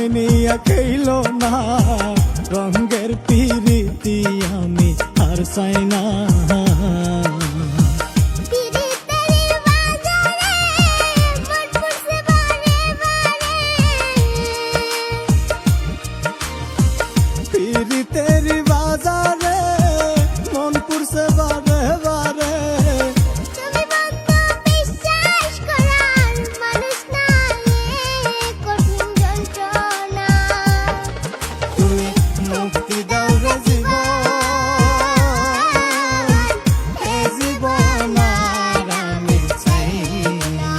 আমায় নিয়ে খেইলো না রঙের পিরিতি আমি আর চাই না। পিরিতের বাজারে মন পুরছে বারে বারে, মুক্তি দাও রে জীবন, এ জীবন আর আমি চাই না।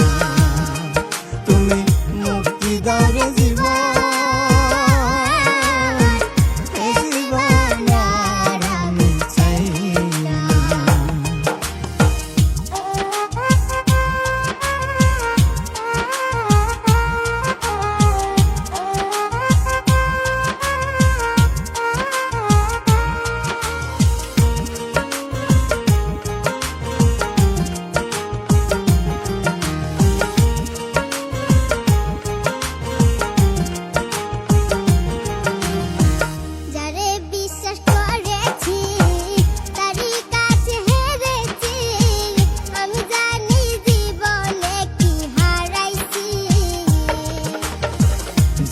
তুমি মুক্তি দাও রে জীবন, এ জীবন আর আমি চাই না।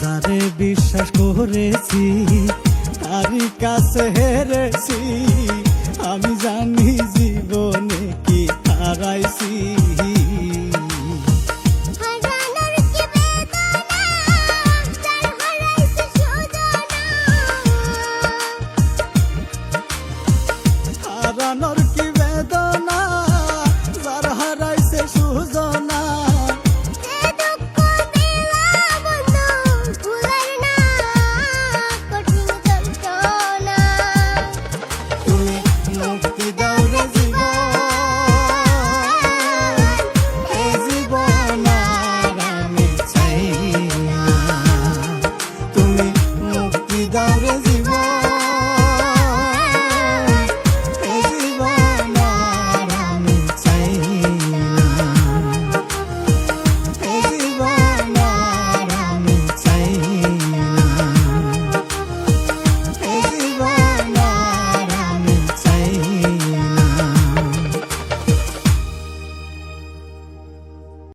যারে বিশ্বাস করেছি তারই কাছে হেরেছি, আমি জানি জীবনে কি হারাইছি। হারানোর